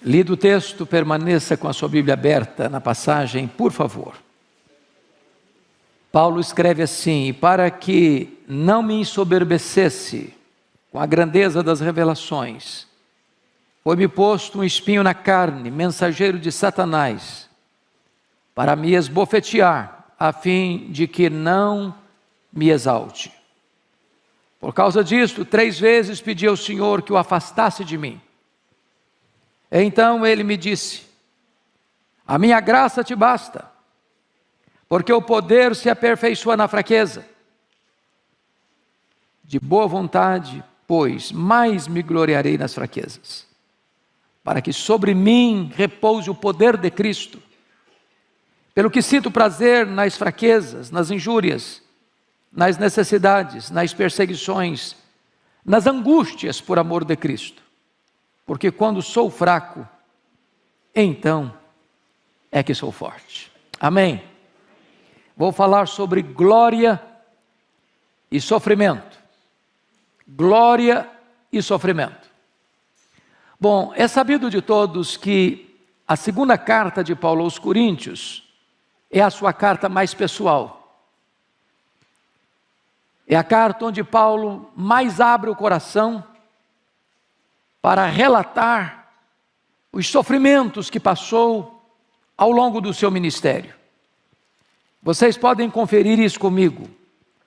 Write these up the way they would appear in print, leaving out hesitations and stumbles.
Lido o texto, permaneça com a sua Bíblia aberta na passagem, por favor. Paulo escreve assim: e para que não me ensoberbecesse com a grandeza das revelações, foi-me posto um espinho na carne, mensageiro de Satanás, para me esbofetear, a fim de que não me exalte. Por causa disto, 3 vezes pedi ao Senhor que o afastasse de mim. Então ele me disse: a minha graça te basta, porque o poder se aperfeiçoa na fraqueza. De boa vontade, pois, mais me gloriarei nas fraquezas, para que sobre mim repouse o poder de Cristo. Pelo que sinto prazer nas fraquezas, nas injúrias, nas necessidades, nas perseguições, nas angústias por amor de Cristo. Porque quando sou fraco, então é que sou forte. Amém? Vou falar sobre glória e sofrimento. Glória e sofrimento. Bom, é sabido de todos que a segunda carta de Paulo aos Coríntios é a sua carta mais pessoal. É a carta onde Paulo mais abre o coração para relatar os sofrimentos que passou ao longo do seu ministério. Vocês podem conferir isso comigo.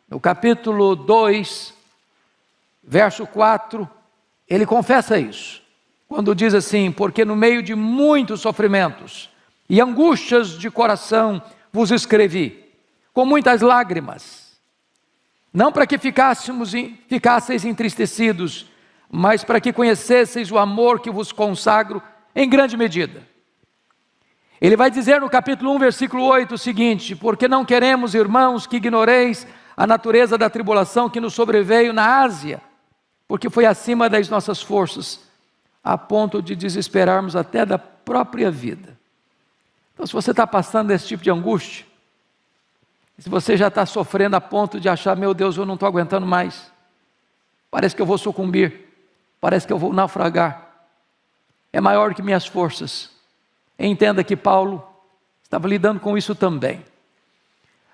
No capítulo 2, verso 4, ele confessa isso. Quando diz assim: porque no meio de muitos sofrimentos e angústias de coração vos escrevi, com muitas lágrimas, não para que ficasseis entristecidos, mas para que conhecesseis o amor que vos consagro em grande medida. Ele vai dizer no capítulo 1, versículo 8 o seguinte: porque não queremos, irmãos, que ignoreis a natureza da tribulação que nos sobreveio na Ásia, porque foi acima das nossas forças, a ponto de desesperarmos até da própria vida. Então, se você está passando esse tipo de angústia, se você já está sofrendo a ponto de achar: meu Deus, eu não estou aguentando mais, parece que eu vou sucumbir, parece que eu vou naufragar, é maior que minhas forças. Entenda que Paulo estava lidando com isso também.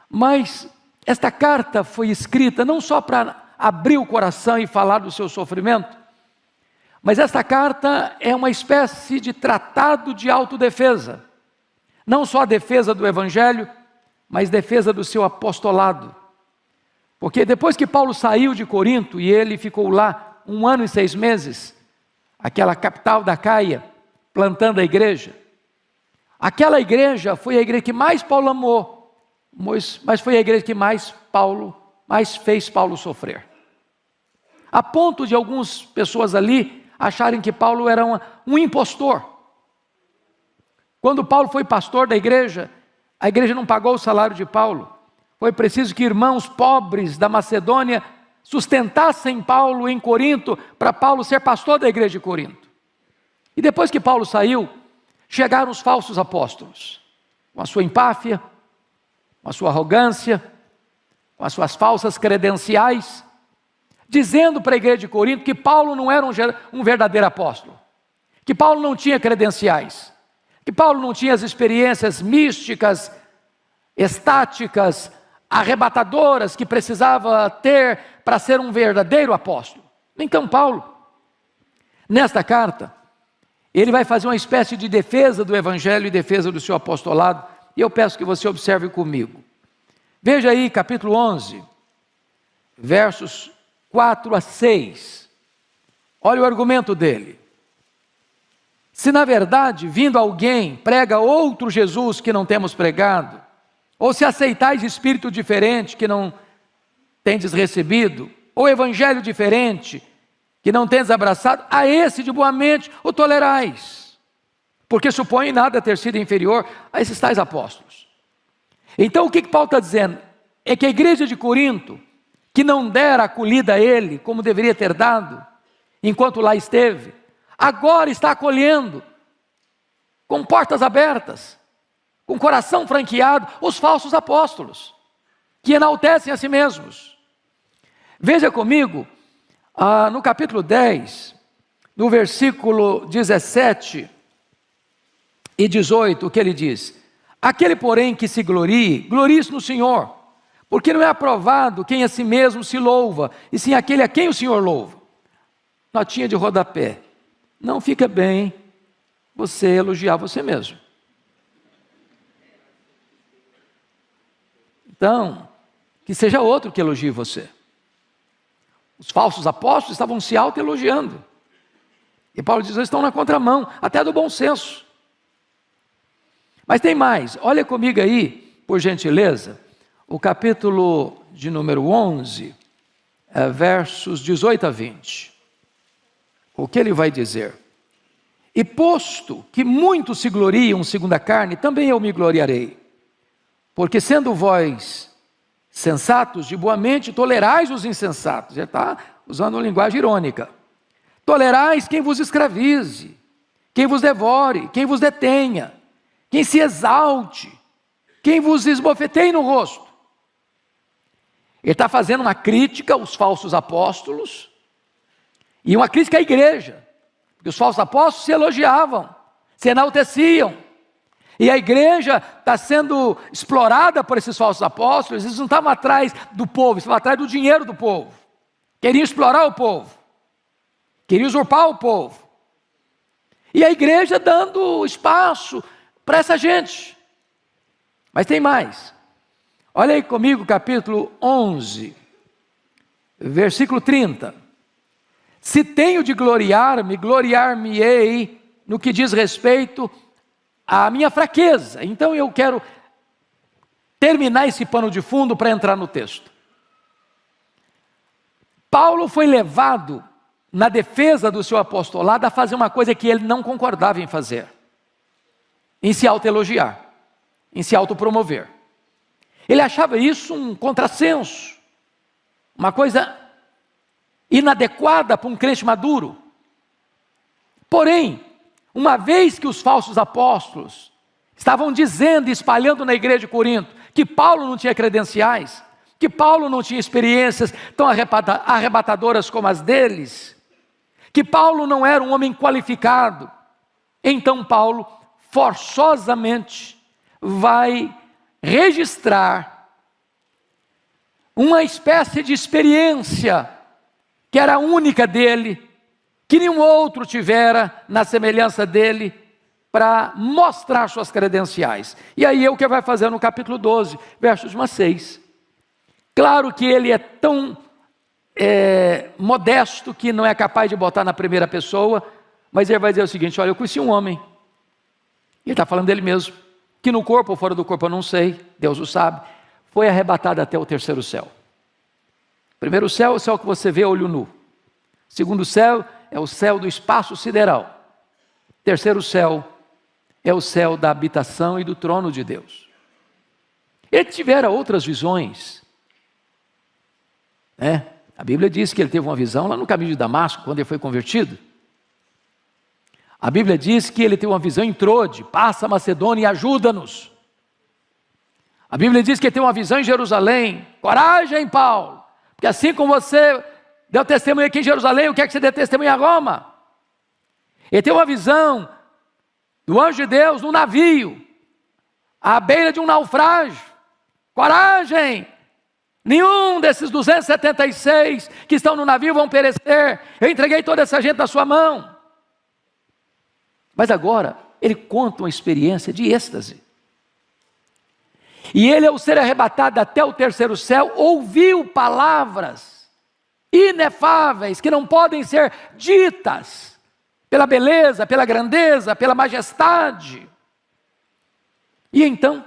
Mas esta carta foi escrita não só para abrir o coração e falar do seu sofrimento, mas esta carta é uma espécie de tratado de autodefesa. Não só a defesa do Evangelho, mas defesa do seu apostolado. Porque depois que Paulo saiu de Corinto, e ele ficou lá 1 ano e 6 meses, aquela capital da Caia, plantando a igreja. Aquela igreja foi a igreja que mais Paulo amou, mas foi a igreja que mais fez Paulo sofrer. A ponto de algumas pessoas ali acharem que Paulo era um impostor. Quando Paulo foi pastor da igreja, a igreja não pagou o salário de Paulo. Foi preciso que irmãos pobres da Macedônia sustentassem Paulo em Corinto, para Paulo ser pastor da igreja de Corinto. E depois que Paulo saiu, chegaram os falsos apóstolos, com a sua empáfia, com a sua arrogância, com as suas falsas credenciais, dizendo para a igreja de Corinto que Paulo não era um verdadeiro apóstolo, que Paulo não tinha credenciais, que Paulo não tinha as experiências místicas, estáticas, arrebatadoras que precisava ter para ser um verdadeiro apóstolo. Então Paulo, nesta carta, ele vai fazer uma espécie de defesa do Evangelho e defesa do seu apostolado, e eu peço que você observe comigo. Veja aí capítulo 11, versos 4 a 6. Olha o argumento dele. Se na verdade, vindo alguém, prega outro Jesus que não temos pregado, ou se aceitais espírito diferente que não tendes recebido, ou evangelho diferente que não tendes abraçado, a esse de boa mente o tolerais, porque supõe nada ter sido inferior a esses tais apóstolos. Então o que Paulo está dizendo? É que a igreja de Corinto, que não dera acolhida a ele, como deveria ter dado, enquanto lá esteve, agora está acolhendo, com portas abertas, com coração franqueado, os falsos apóstolos, que enaltecem a si mesmos. Veja comigo, no capítulo 10, no versículo 17, e 18, o que ele diz? Aquele, porém, que se glorie, glorie-se no Senhor, porque não é aprovado quem a si mesmo se louva, e sim aquele a quem o Senhor louva. Notinha de rodapé. Não fica bem você elogiar você mesmo. Então, que seja outro que elogie você. Os falsos apóstolos estavam se auto-elogiando. E Paulo diz, eles estão na contramão, até do bom senso. Mas tem mais, olha comigo aí, por gentileza, o capítulo de número 11, versos 18 a 20. O que ele vai dizer? E posto que muitos se gloriam segundo a carne, também eu me gloriarei. Porque sendo vós sensatos, de boa mente, tolerais os insensatos. Já está usando uma linguagem irônica. Tolerais quem vos escravize, quem vos devore, quem vos detenha, quem se exalte, quem vos esbofeteie no rosto. Ele está fazendo uma crítica aos falsos apóstolos e uma crítica à igreja. Porque os falsos apóstolos se elogiavam, se enalteciam. E a igreja está sendo explorada por esses falsos apóstolos. Eles não estavam atrás do povo, estavam atrás do dinheiro do povo. Queriam explorar o povo, queriam usurpar o povo. E a igreja dando espaço para essa gente. Mas tem mais. Olha aí comigo, capítulo 11, versículo 30. Se tenho de gloriar-me, gloriar-me-ei no que diz respeito à minha fraqueza. Então eu quero terminar esse pano de fundo para entrar no texto. Paulo foi levado, na defesa do seu apostolado, a fazer uma coisa que ele não concordava em fazer. Em se autoelogiar, em se autopromover. Ele achava isso um contrassenso, uma coisa inadequada para um crente maduro. Porém, uma vez que os falsos apóstolos estavam dizendo e espalhando na igreja de Corinto que Paulo não tinha credenciais, que Paulo não tinha experiências tão arrebatadoras como as deles, que Paulo não era um homem qualificado, então Paulo forçosamente vai registrar uma espécie de experiência que era única dele, que nenhum outro tivera na semelhança dele, para mostrar suas credenciais. E aí é o que vai fazer no capítulo 12, versos 1 a 6. Claro que ele é tão modesto que não é capaz de botar na primeira pessoa, mas ele vai dizer o seguinte: olha, eu conheci um homem, ele está falando dele mesmo, que no corpo ou fora do corpo eu não sei, Deus o sabe, foi arrebatado até o terceiro céu. Primeiro céu é o céu que você vê a olho nu. Segundo céu é o céu do espaço sideral. Terceiro céu é o céu da habitação e do trono de Deus. Ele tivera outras visões, né? A Bíblia diz que ele teve uma visão lá no caminho de Damasco, quando ele foi convertido. A Bíblia diz que ele teve uma visão em Trode: passa a Macedônia e ajuda-nos. A Bíblia diz que ele teve uma visão em Jerusalém: coragem, Paulo, porque assim como você deu testemunho aqui em Jerusalém, eu quero que você dê testemunho a Roma. Ele teve uma visão do anjo de Deus no navio, à beira de um naufrágio: coragem, nenhum desses 276 que estão no navio vão perecer, eu entreguei toda essa gente na sua mão. Mas agora ele conta uma experiência de êxtase. E ele, ao ser arrebatado até o terceiro céu, ouviu palavras inefáveis que não podem ser ditas, pela beleza, pela grandeza, pela majestade. E então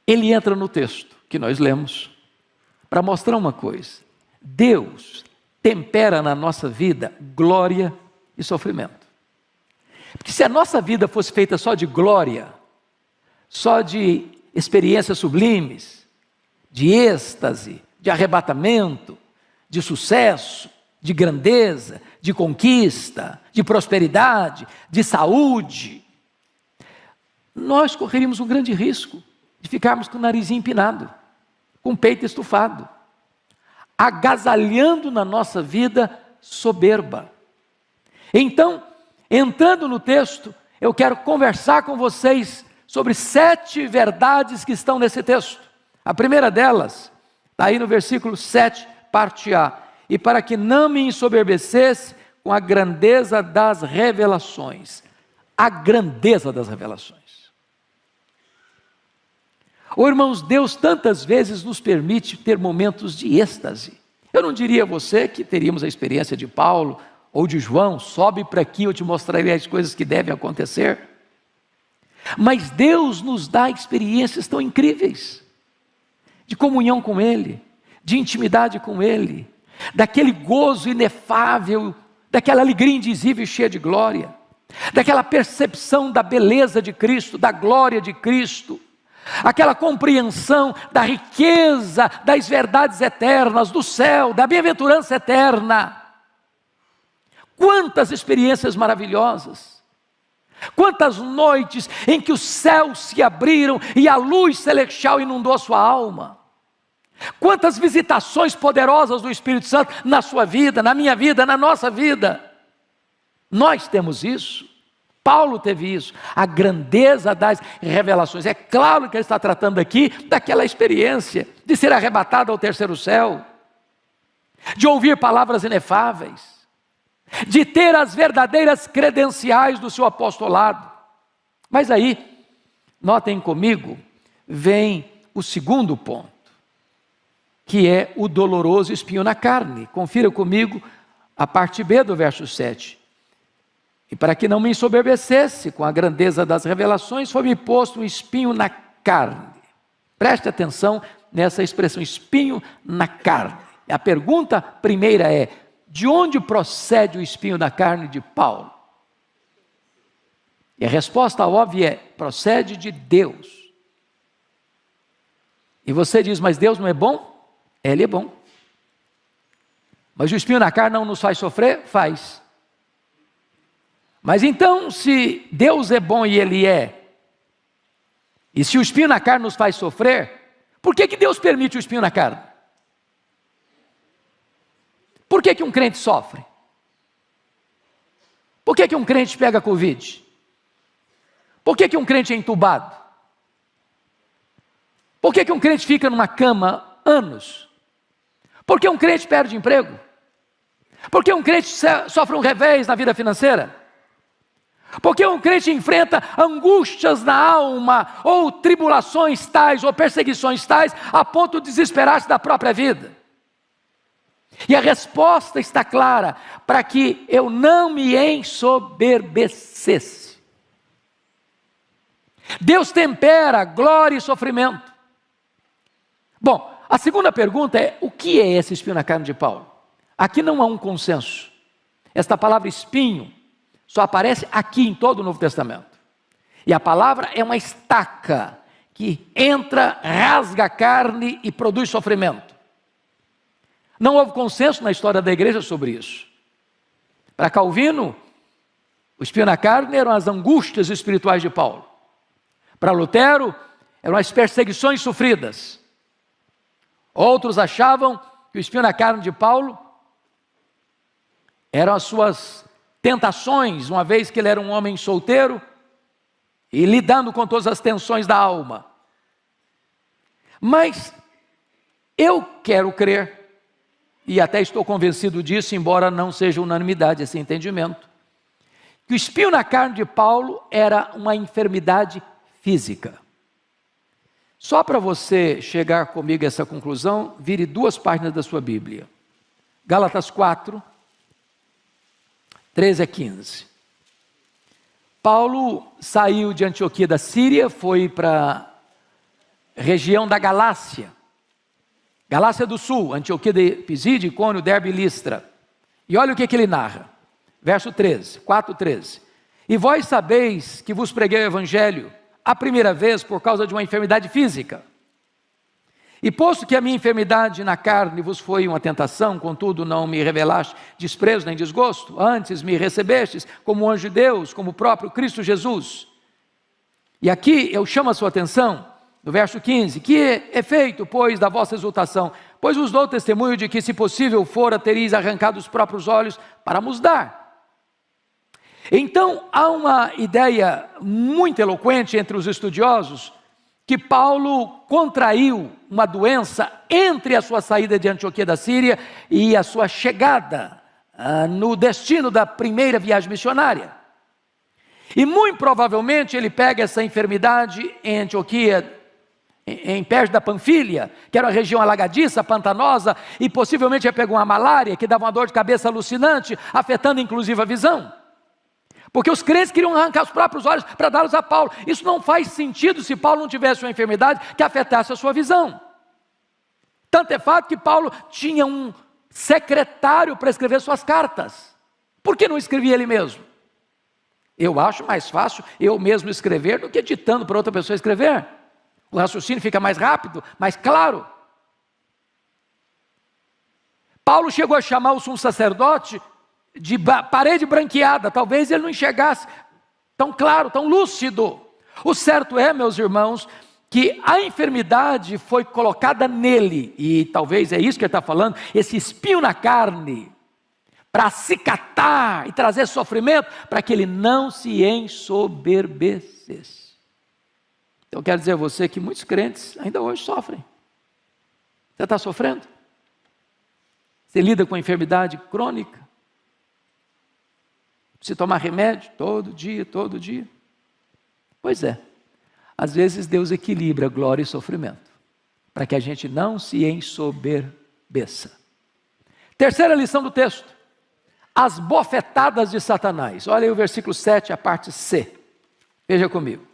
ele entra no texto que nós lemos para mostrar uma coisa: Deus tempera na nossa vida glória e sofrimento. Porque se a nossa vida fosse feita só de glória, só de experiências sublimes, de êxtase, de arrebatamento, de sucesso, de grandeza, de conquista, de prosperidade, de saúde, nós correríamos um grande risco de ficarmos com o narizinho empinado, com o peito estufado, agasalhando na nossa vida soberba. Então, entrando no texto, eu quero conversar com vocês sobre 7 verdades que estão nesse texto. A primeira delas está aí no versículo 7, parte A. E para que não me ensoberbecesse com a grandeza das revelações. A grandeza das revelações. Irmãos, Deus tantas vezes nos permite ter momentos de êxtase. Eu não diria a você que teríamos a experiência de Paulo ou de João, sobe para aqui, eu te mostrarei as coisas que devem acontecer. Mas Deus nos dá experiências tão incríveis, de comunhão com Ele, de intimidade com Ele, daquele gozo inefável, daquela alegria indizível e cheia de glória, daquela percepção da beleza de Cristo, da glória de Cristo, aquela compreensão da riqueza das verdades eternas, do céu, da bem-aventurança eterna. Quantas experiências maravilhosas, quantas noites em que os céus se abriram e a luz celestial inundou a sua alma, quantas visitações poderosas do Espírito Santo na sua vida, na minha vida, na nossa vida. Nós temos isso. Paulo teve isso, a grandeza das revelações. É claro que ele está tratando aqui daquela experiência de ser arrebatado ao terceiro céu, de ouvir palavras inefáveis, de ter as verdadeiras credenciais do seu apostolado. Mas aí, notem comigo, vem o segundo ponto, que é o doloroso espinho na carne. Confira comigo a parte B do verso 7. E para que não me ensoberbecesse com a grandeza das revelações, foi-me posto um espinho na carne. Preste atenção nessa expressão, espinho na carne. A pergunta primeira é, de onde procede o espinho na carne de Paulo? E a resposta óbvia é, procede de Deus. E você diz, mas Deus não é bom? Ele é bom. Mas o espinho na carne não nos faz sofrer? Faz. Mas então, se Deus é bom e Ele é, e se o espinho na carne nos faz sofrer, por que Deus permite o espinho na carne? Por que um crente sofre? Por que um crente pega Covid? Por que um crente é entubado? Por que um crente fica numa cama anos? Por que um crente perde emprego? Por que um crente sofre um revés na vida financeira? Porque um crente enfrenta angústias na alma, ou tribulações tais, ou perseguições tais, a ponto de desesperar-se da própria vida. E a resposta está clara, para que eu não me ensoberbecesse. Deus tempera glória e sofrimento. Bom, a segunda pergunta é, o que é esse espinho na carne de Paulo? Aqui não há um consenso. Esta palavra espinho só aparece aqui em todo o Novo Testamento. E a palavra é uma estaca que entra, rasga a carne e produz sofrimento. Não houve consenso na história da igreja sobre isso. Para Calvino, o espinho na carne eram as angústias espirituais de Paulo. Para Lutero, eram as perseguições sofridas. Outros achavam que o espinho na carne de Paulo eram as suas tentações, uma vez que ele era um homem solteiro e lidando com todas as tensões da alma. Mas eu quero crer, e até estou convencido disso, embora não seja unanimidade esse entendimento, que o espinho na carne de Paulo era uma enfermidade física. Só para você chegar comigo a essa conclusão, vire 2 páginas da sua Bíblia. Gálatas 4, 13 a 15. Paulo saiu de Antioquia da Síria, foi para a região da Galácia. Galácia do Sul, Antioquia de Pisídia, Icônio, Derbe e Listra. E olha o que ele narra. Verso 13, 4:13. E vós sabeis que vos preguei o Evangelho a primeira vez por causa de uma enfermidade física. E posto que a minha enfermidade na carne vos foi uma tentação, contudo não me revelaste desprezo nem desgosto, antes me recebestes como anjo de Deus, como o próprio Cristo Jesus. E aqui eu chamo a sua atenção, no verso 15, que é feito, pois, da vossa exultação? Pois vos dou testemunho de que, se possível fora, tereis arrancado os próprios olhos para nos dar. Então, há uma ideia muito eloquente entre os estudiosos que Paulo contraiu uma doença entre a sua saída de Antioquia da Síria e a sua chegada no destino da primeira viagem missionária. E muito provavelmente ele pega essa enfermidade em Antioquia, em perto da Panfilha, que era uma região alagadiça, pantanosa, e possivelmente ele pegou uma malária que dava uma dor de cabeça alucinante, afetando inclusive a visão. Porque os crentes queriam arrancar os próprios olhos para dá-los a Paulo. Isso não faz sentido se Paulo não tivesse uma enfermidade que afetasse a sua visão. Tanto é fato que Paulo tinha um secretário para escrever suas cartas. Por que não escrevia ele mesmo? Eu acho mais fácil eu mesmo escrever do que ditando para outra pessoa escrever. O raciocínio fica mais rápido, mais claro. Paulo chegou a chamar o sumo sacerdote de parede branqueada. Talvez ele não enxergasse tão claro, tão lúcido. O certo é, meus irmãos, que a enfermidade foi colocada nele, e talvez é isso que ele está falando, esse espinho na carne, para acicatar e trazer sofrimento, para que ele não se ensoberbecesse. Então, eu quero dizer a você que muitos crentes ainda hoje sofrem. Você está sofrendo? Você lida com enfermidade crônica? Precisa tomar remédio todo dia, todo dia? Pois é. Às vezes Deus equilibra glória e sofrimento, para que a gente não se ensoberbeça. Terceira lição do texto: as bofetadas de Satanás. Olha aí o versículo 7, a parte C. Veja comigo.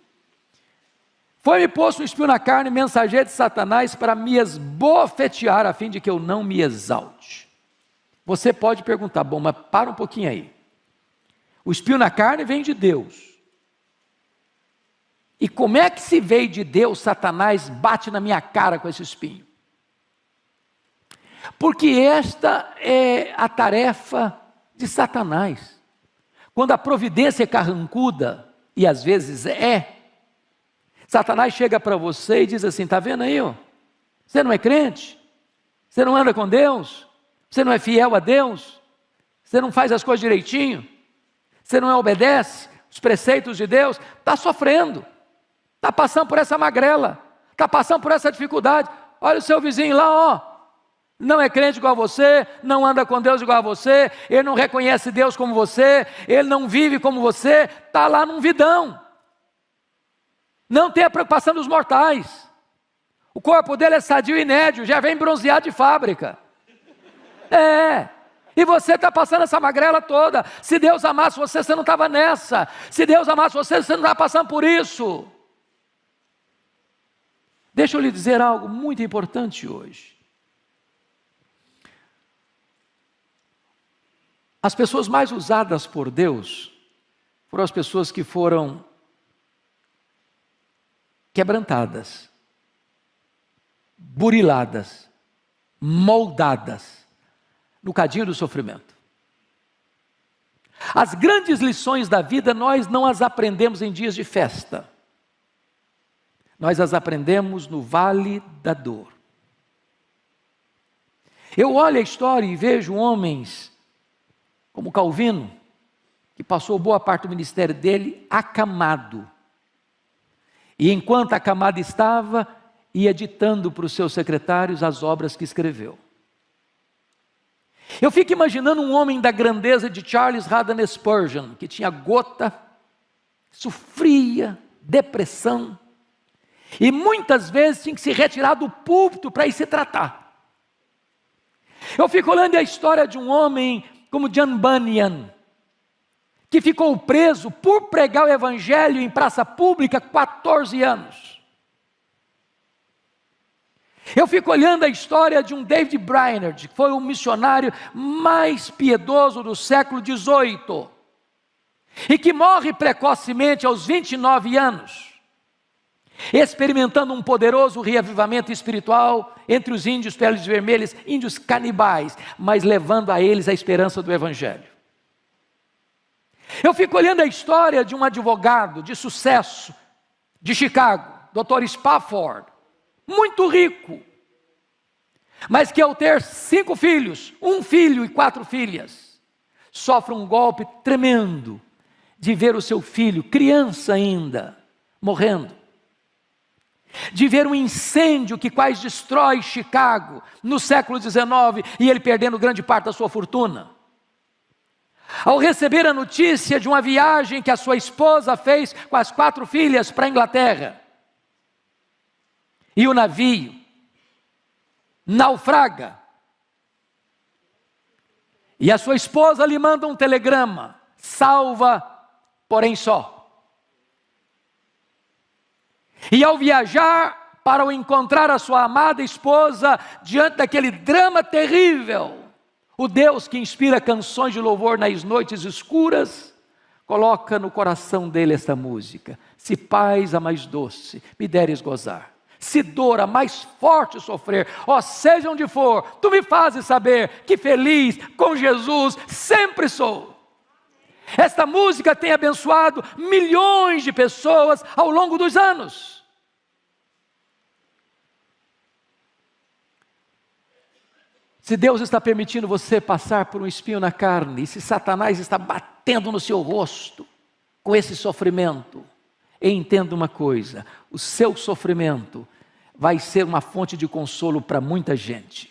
Foi-me posto um espinho na carne, mensageiro de Satanás, para me esbofetear, a fim de que eu não me exalte. Você pode perguntar, bom, mas para um pouquinho aí. O espinho na carne vem de Deus. E como é que se veio de Deus, Satanás bate na minha cara com esse espinho? Porque esta é a tarefa de Satanás. Quando a providência é carrancuda, e às vezes Satanás chega para você e diz assim, está vendo aí, ó? Você não é crente? Você não anda com Deus? Você não é fiel a Deus? Você não faz as coisas direitinho? Você não obedece os preceitos de Deus? Está sofrendo, está passando por essa magrela, está passando por essa dificuldade. Olha o seu vizinho lá, ó, não é crente igual a você, não anda com Deus igual a você, ele não reconhece Deus como você, ele não vive como você, está lá num vidão. Não tem a preocupação dos mortais. O corpo dele é sadio e inédio, já vem bronzeado de fábrica. E você está passando essa magrela toda. Se Deus amasse você, você não estava nessa. Se Deus amasse você, você não está passando por isso. Deixa eu lhe dizer algo muito importante hoje. As pessoas mais usadas por Deus foram as pessoas que foram quebrantadas, buriladas, moldadas no cadinho do sofrimento. As grandes lições da vida nós não as aprendemos em dias de festa. Nós as aprendemos no vale da dor. Eu olho a história e vejo homens como Calvino, que passou boa parte do ministério dele acamado. E enquanto acamado estava, ia ditando para os seus secretários as obras que escreveu. Eu fico imaginando um homem da grandeza de Charles Haddon Spurgeon, que tinha gota, sofria, depressão, e muitas vezes tinha que se retirar do púlpito para ir se tratar. Eu fico olhando a história de um homem como John Bunyan, que ficou preso por pregar o evangelho em praça pública 14 anos. Eu fico olhando a história de um David Brainerd, que foi o missionário mais piedoso do século XVIII, e que morre precocemente aos 29 anos, experimentando um poderoso reavivamento espiritual entre os índios peles vermelhas, índios canibais, mas levando a eles a esperança do evangelho. Eu fico olhando a história de um advogado de sucesso de Chicago, Dr. Spafford, muito rico, mas que ao ter 5 filhos, 1 filho e 4 filhas, sofre um golpe tremendo de ver o seu filho, criança ainda, morrendo. De ver um incêndio que quase destrói Chicago no século XIX e ele perdendo grande parte da sua fortuna. Ao receber a notícia de uma viagem que a sua esposa fez com as 4 filhas para a Inglaterra. E o navio naufraga. E a sua esposa lhe manda um telegrama: salva, porém só. E ao viajar para o encontrar a sua amada esposa, diante daquele drama terrível, o Deus que inspira canções de louvor nas noites escuras, coloca no coração dele esta música: se paz a mais doce me deres gozar, se dor a mais forte sofrer, ó seja onde for, tu me fazes saber que feliz com Jesus sempre sou. Esta música tem abençoado milhões de pessoas ao longo dos anos. Se Deus está permitindo você passar por um espinho na carne, e se Satanás está batendo no seu rosto com esse sofrimento, entenda uma coisa: o seu sofrimento vai ser uma fonte de consolo para muita gente.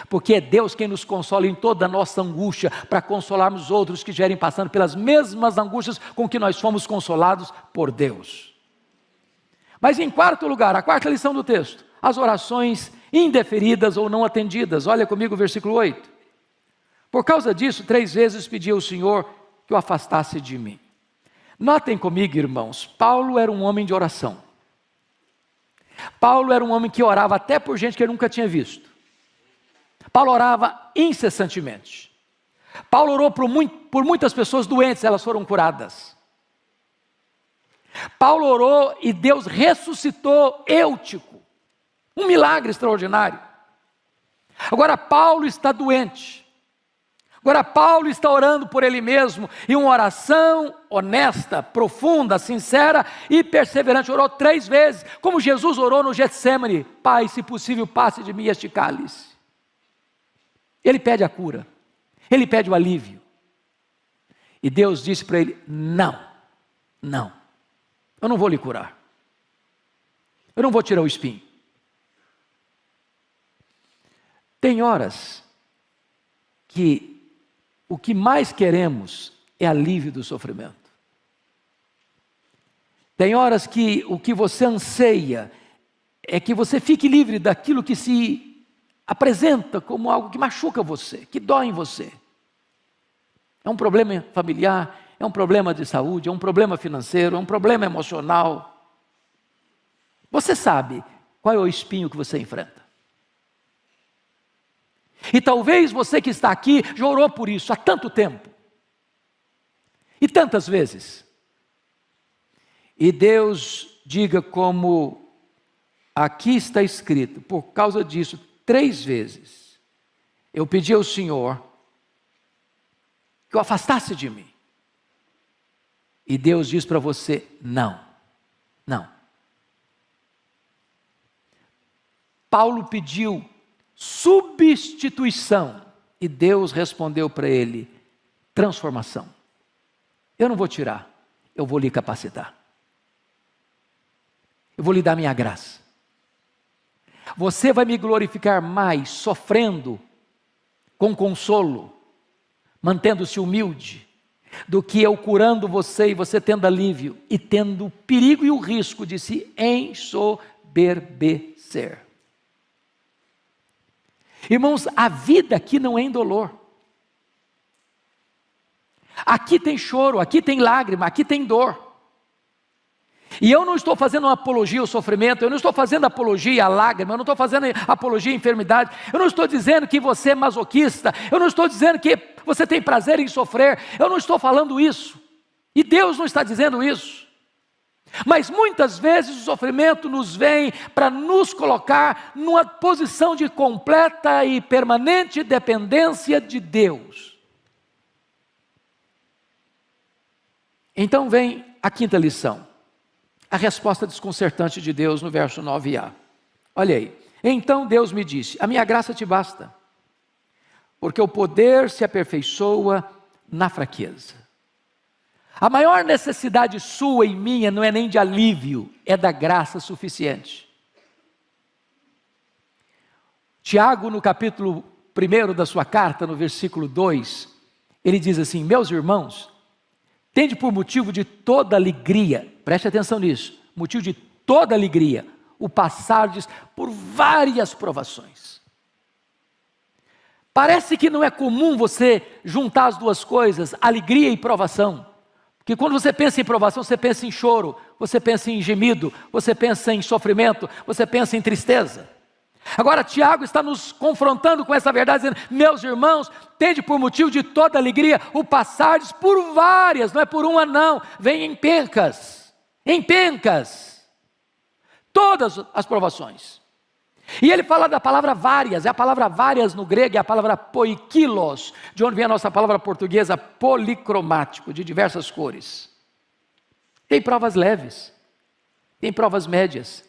Porque é Deus quem nos consola em toda a nossa angústia, para consolarmos outros que estiverem passando pelas mesmas angústias com que nós fomos consolados por Deus. Mas em quarto lugar, a quarta lição do texto: as orações indeferidas ou não atendidas. Olha comigo o versículo 8. Por causa disso, 3 vezes pedi ao Senhor que o afastasse de mim. Notem comigo, irmãos, Paulo era um homem de oração. Paulo era um homem que orava até por gente que ele nunca tinha visto. Paulo orava incessantemente. Paulo orou por muitas pessoas doentes, elas foram curadas. Paulo orou e Deus ressuscitou Eutico, um milagre extraordinário. Agora Paulo está doente. Agora Paulo está orando por ele mesmo, e uma oração honesta, profunda, sincera e perseverante. Orou 3 vezes, como Jesus orou no Getsêmani: Pai, se possível, passe de mim este cálice. Ele pede a cura, ele pede o alívio. E Deus disse para ele: não, eu não vou lhe curar. Eu não vou tirar o espinho. Tem horas que o que mais queremos é alívio do sofrimento. Tem horas que o que você anseia é que você fique livre daquilo que se apresenta como algo que machuca você, que dói em você. É um problema familiar, é um problema de saúde, é um problema financeiro, é um problema emocional. Você sabe qual é o espinho que você enfrenta. E talvez você que está aqui já orou por isso há tanto tempo, e tantas vezes. E Deus diga, como aqui está escrito: por causa disso, 3 vezes eu pedi ao Senhor que o afastasse de mim. E Deus diz para você: não. Paulo pediu substituição, e Deus respondeu para ele: transformação. Eu não vou tirar, eu vou lhe capacitar. Eu vou lhe dar minha graça. Você vai me glorificar mais sofrendo com consolo, mantendo-se humilde, do que eu curando você e você tendo alívio e tendo o perigo e o risco de se ensoberbecer. Irmãos, a vida aqui não é indolor. Aqui tem choro, aqui tem lágrima, aqui tem dor. E eu não estou fazendo uma apologia ao sofrimento, eu não estou fazendo apologia à lágrima, eu não estou fazendo apologia à enfermidade, eu não estou dizendo que você é masoquista, eu não estou dizendo que você tem prazer em sofrer, eu não estou falando isso. E Deus não está dizendo isso. Mas muitas vezes o sofrimento nos vem para nos colocar numa posição de completa e permanente dependência de Deus. Então vem a quinta lição, a resposta desconcertante de Deus no verso 9a. Olha aí: então Deus me disse: a minha graça te basta, porque o poder se aperfeiçoa na fraqueza. A maior necessidade sua e minha não é nem de alívio, é da graça suficiente. Tiago, no capítulo 1 da sua carta, no versículo 2, ele diz assim: meus irmãos, tende por motivo de toda alegria, preste atenção nisso, motivo de toda alegria, o passardes por várias provações. Parece que não é comum você juntar as duas coisas, alegria e provação. Porque quando você pensa em provação, você pensa em choro, você pensa em gemido, você pensa em sofrimento, você pensa em tristeza. Agora Tiago está nos confrontando com essa verdade, dizendo: meus irmãos, tende por motivo de toda alegria o passardes por várias, não é por uma não, vem em pencas, todas as provações. E ele fala da palavra várias, a palavra várias no grego é a palavra poikilos, de onde vem a nossa palavra portuguesa policromático, de diversas cores. Tem provas leves, tem provas médias,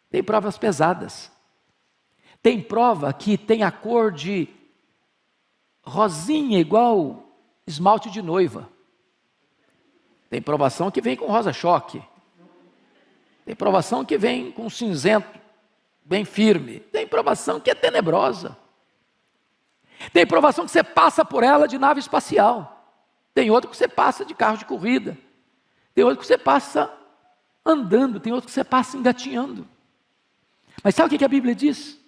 tem provas pesadas. Tem prova que tem a cor de rosinha, igual esmalte de noiva. Tem provação que vem com rosa-choque. Tem provação que vem com cinzento, bem firme. Tem provação que é tenebrosa. Tem provação que você passa por ela de nave espacial. Tem outra que você passa de carro de corrida. Tem outra que você passa andando. Tem outra que você passa engatinhando. Mas sabe o que a Bíblia diz?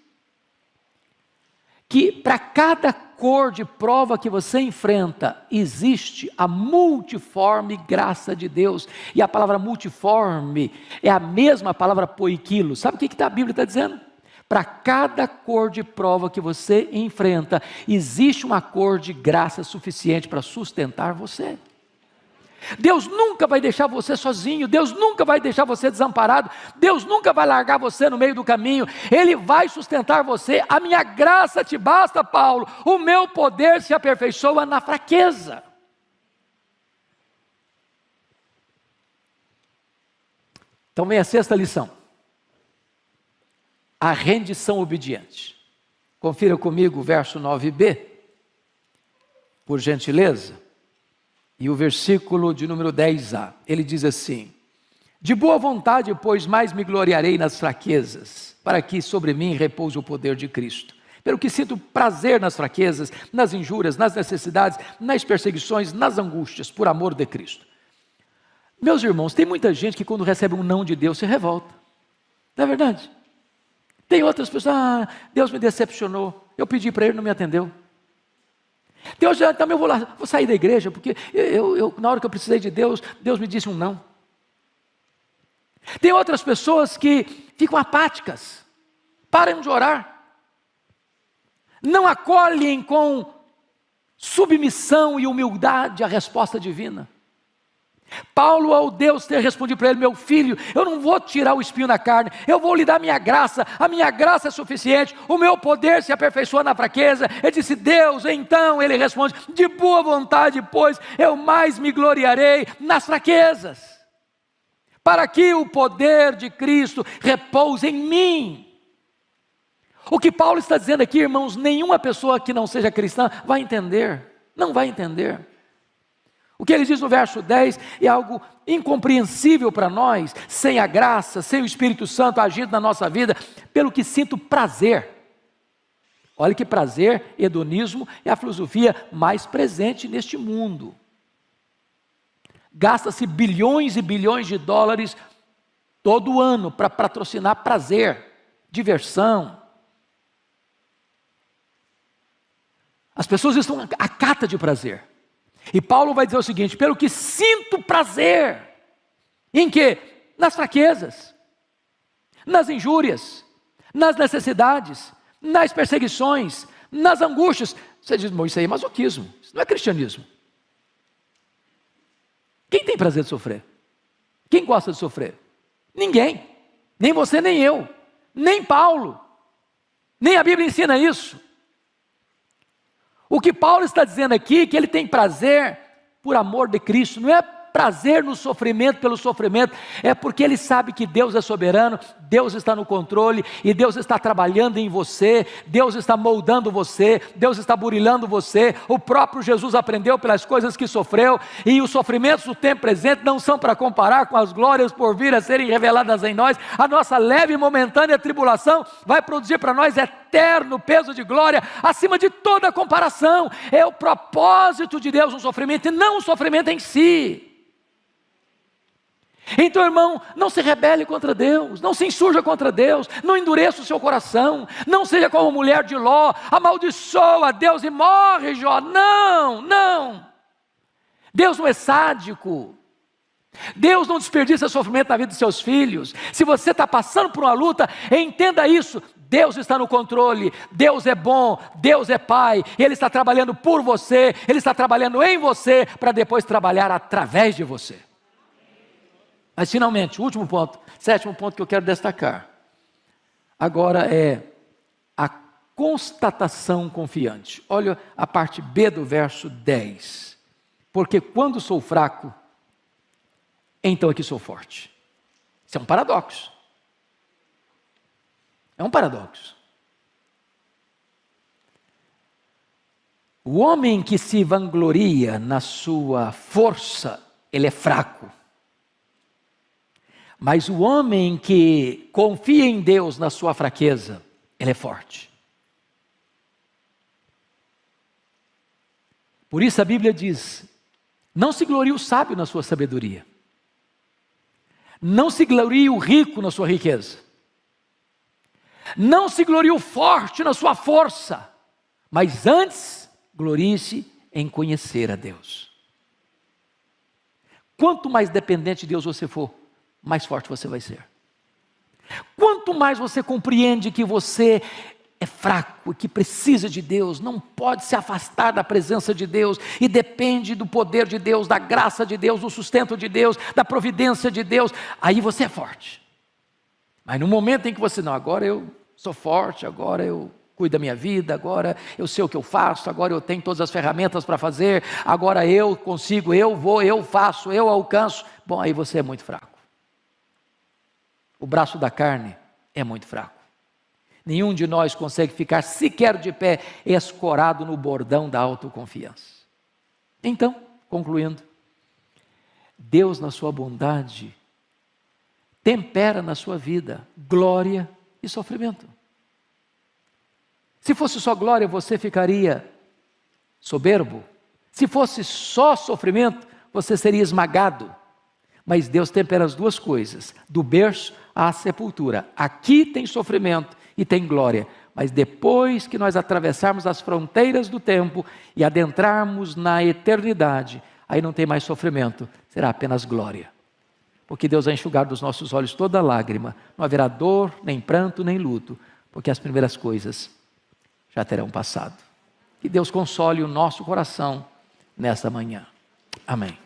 Que para cada cor de prova que você enfrenta, existe a multiforme graça de Deus. E a palavra multiforme é a mesma palavra poiquilo. Sabe o que a Bíblia está dizendo? Para cada cor de prova que você enfrenta, existe uma cor de graça suficiente para sustentar você. Deus nunca vai deixar você sozinho, Deus nunca vai deixar você desamparado, Deus nunca vai largar você no meio do caminho, Ele vai sustentar você. A minha graça te basta, Paulo, o meu poder se aperfeiçoa na fraqueza. Então vem a sexta lição, a rendição obediente. Confira comigo o verso 9b, por gentileza. E o versículo de número 10a, ele diz assim: de boa vontade, pois, mais me gloriarei nas fraquezas, para que sobre mim repouse o poder de Cristo. Pelo que sinto prazer nas fraquezas, nas injúrias, nas necessidades, nas perseguições, nas angústias, por amor de Cristo. Meus irmãos, tem muita gente que quando recebe um não de Deus se revolta. Não é verdade? Tem outras pessoas: Deus me decepcionou, eu pedi para Ele, não me atendeu. Deus, também vou sair da igreja, porque na hora que eu precisei de Deus, Deus me disse um não. Tem outras pessoas que ficam apáticas, param de orar, não acolhem com submissão e humildade a resposta divina. Paulo, ao Deus ter respondido para ele: meu filho, eu não vou tirar o espinho da carne, eu vou lhe dar a minha graça é suficiente, o meu poder se aperfeiçoa na fraqueza. Ele disse: Deus, então ele responde: de boa vontade, pois, eu mais me gloriarei nas fraquezas, para que o poder de Cristo repouse em mim. O que Paulo está dizendo aqui, irmãos, nenhuma pessoa que não seja cristã vai entender, não vai entender. O que ele diz no verso 10 é algo incompreensível para nós, sem a graça, sem o Espírito Santo agindo na nossa vida, pelo que sinto prazer. Olha que prazer, hedonismo, é a filosofia mais presente neste mundo. Gasta-se bilhões e bilhões de dólares todo ano para patrocinar prazer, diversão. As pessoas estão à cata de prazer. E Paulo vai dizer o seguinte: pelo que sinto prazer, em quê? Nas fraquezas, nas injúrias, nas necessidades, nas perseguições, nas angústias. Você diz: isso aí é masoquismo, isso não é cristianismo. Quem tem prazer de sofrer? Quem gosta de sofrer? Ninguém, nem você nem eu, nem Paulo, nem a Bíblia ensina isso. O que Paulo está dizendo aqui é que ele tem prazer por amor de Cristo, não é prazer no sofrimento pelo sofrimento, é porque ele sabe que Deus é soberano, Deus está no controle, e Deus está trabalhando em você, Deus está moldando você, Deus está burilando você. O próprio Jesus aprendeu pelas coisas que sofreu, e os sofrimentos do tempo presente não são para comparar com as glórias por vir a serem reveladas em nós. A nossa leve e momentânea tribulação vai produzir para nós eterno peso de glória, acima de toda comparação. É o propósito de Deus no sofrimento, e não o sofrimento em si. Então, irmão, não se rebele contra Deus, não se insurja contra Deus, não endureça o seu coração, não seja como a mulher de Ló, amaldiçoa Deus e morre, Jó. Não, não. Deus não é sádico. Deus não desperdiça sofrimento na vida dos seus filhos. Se você está passando por uma luta, entenda isso: Deus está no controle, Deus é bom, Deus é Pai, Ele está trabalhando por você, Ele está trabalhando em você, para depois trabalhar através de você. Mas finalmente, o último ponto, sétimo ponto que eu quero destacar, agora é a constatação confiante. Olha a parte B do verso 10. Porque quando sou fraco, então é que sou forte. Isso é um paradoxo. É um paradoxo. O homem que se vangloria na sua força, ele é fraco. Mas o homem que confia em Deus na sua fraqueza, ele é forte. Por isso a Bíblia diz: não se glorie o sábio na sua sabedoria. Não se glorie o rico na sua riqueza. Não se glorie o forte na sua força. Mas antes, glorie-se em conhecer a Deus. Quanto mais dependente de Deus você for, mais forte você vai ser. Quanto mais você compreende que você é fraco e que precisa de Deus, não pode se afastar da presença de Deus e depende do poder de Deus, da graça de Deus, do sustento de Deus, da providência de Deus, aí você é forte. Mas no momento em que você, não, agora eu sou forte, agora eu cuido da minha vida, agora eu sei o que eu faço, agora eu tenho todas as ferramentas para fazer, agora eu consigo, eu vou, eu faço, eu alcanço, bom, aí você é muito fraco. O braço da carne é muito fraco. Nenhum de nós consegue ficar sequer de pé, escorado no bordão da autoconfiança. Então, concluindo, Deus na sua bondade tempera na sua vida glória e sofrimento. Se fosse só glória, você ficaria soberbo. Se fosse só sofrimento, você seria esmagado. Mas Deus tempera as duas coisas, do berço à sepultura. Aqui tem sofrimento e tem glória, mas depois que nós atravessarmos as fronteiras do tempo e adentrarmos na eternidade, aí não tem mais sofrimento, será apenas glória. Porque Deus vai enxugar dos nossos olhos toda lágrima, não haverá dor, nem pranto, nem luto, porque as primeiras coisas já terão passado. Que Deus console o nosso coração nesta manhã. Amém.